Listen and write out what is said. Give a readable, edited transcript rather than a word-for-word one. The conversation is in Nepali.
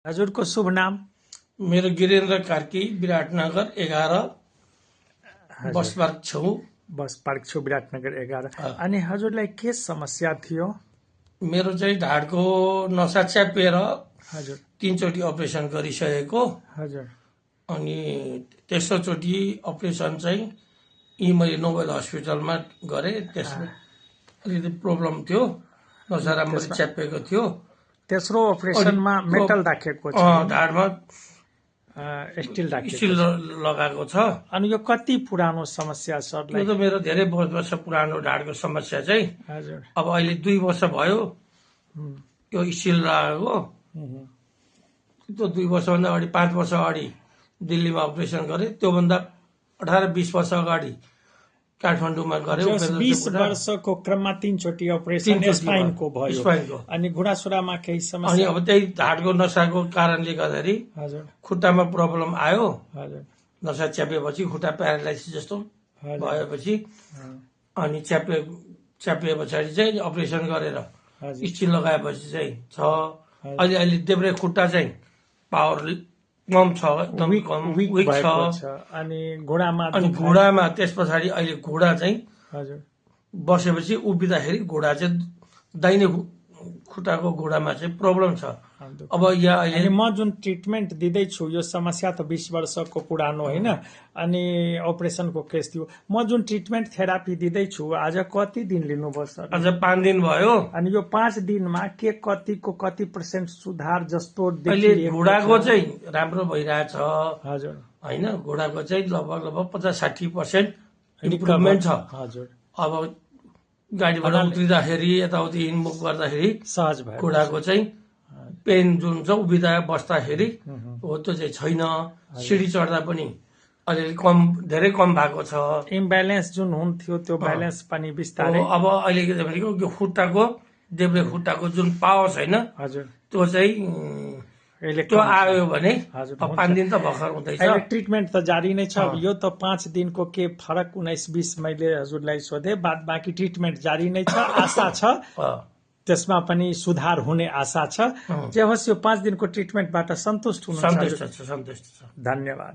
हजुरको शुभ नाम? मेरो गिरेन्द्र कार्की, विराटनगर 11 बस पार्क छेउ। बस पार्क छेउ विराटनगर 11। अनि हजुरलाई के समस्या थियो? मेरो चाहिँ ढाडको नसा च्यापिएर हजुर 3 चोटि अपरेसन गरिसकेको। हजुर अनि तेस्रो चोटि अपरेसन चाहिँ यी मैले नोबेल हस्पिटलमा गरेँ। त्यसमा अलिकति प्रब्लम थियो, नसा राम्ररी च्यापेको थियो। तेस्रो अपरेसनमा मेटल राखेको छ, ढाडमा स्टिल राखेको स्टिल लगाएको छ। अनि यो कति पुरानो समस्या छ? यो त मेरो धेरै वर्ष पुरानो ढाडको समस्या चाहिँ। हजुर अब अहिले 2 वर्ष भयो यो स्टिल लगाएको। त्यो 2 वर्षभन्दा अगाडि 5 वर्ष अगाडि दिल्लीमा अपरेसन गरेँ। त्योभन्दा 18-20 वर्ष अगाडि काठमाडौँमा गरेँ। 20 वर्षको क्रममा 3 चोटि अपरेसन स्पाइनको भयो। अनि घुँडासुरामा केही समस्या? अनि अब त्यही ढाडको नसाको कारणले गर्दाखेरि खुट्टामा प्रब्लम आयो। नसा च्यापेपछि खुट्टा प्यारालाइसिस जस्तो भएपछि अनि च्यापे पछाडि चाहिँ अपरेसन गरेर स्टिल लगाएपछि चाहिँ छ। अहिले देब्रे खुट्टा चाहिँ पावर कम छ, एकदम कम विक छ। अनि घुँडामा त्यस पछाडि अहिले घुँडा चाहिँ बसेपछि उभिँदाखेरि घुँडा चाहिँ दाहिने खुट्टाको घुँडामा चाहिँ प्रब्लम छ। अब यहाँ अहिले म जुन ट्रिटमेन्ट दिँदैछु, यो समस्या त 20 वर्षको पुरानो होइन, अनि अपरेसनको केस थियो। म जुन ट्रिटमेन्ट थेरापी दिँदैछु आज कति दिन लिनुभयो सर? आज 5 दिन भयो। अनि यो 5 दिनमा के कति % सुधार जस्तो अहिले घुँडाको चाहिँ राम्रो भइरहेछ। हजुर होइन, घुँडाको चाहिँ लगभग 50-60% इम्प्रुभमेन्ट छ। हजुर अब गाडीबाट उत्रिँदाखेरि यताउति हिँडमुख गर्दाखेरि सहज भयो। घुँडाको चाहिँ पेन जुन छ उभिँदा बस्दाखेरि हो त्यो चाहिँ छैन। सिडी चढ्दा पनि अलिअलि कम, धेरै कम भएको छ। इम्ब्यालेन्स जुन हुन्थ्यो त्यो ब्यालेन्स पनि बिस्तारै अब अहिले भनेको यो खुट्टाको देब्रे खुट्टाको जुन पावर छैन, हजुर त्यो चाहिँ त्यो आयो भने 5 दिन त भर्खर हुँदैछ। ट्रिटमेन्ट त जारी नै छ। यो त 5 दिनको के फरक 19-20 मैले हजुरलाई सोधे, बाद बाँकी ट्रिटमेन्ट जारी नै छ। आशा छ त्यसमा पनि सुधार हुने आशा छ। जे होस् यो 5 दिनको ट्रिटमेन्टबाट सन्तुष्ट हुनुहुन्छ? सन्तुष्ट छ। धन्यवाद।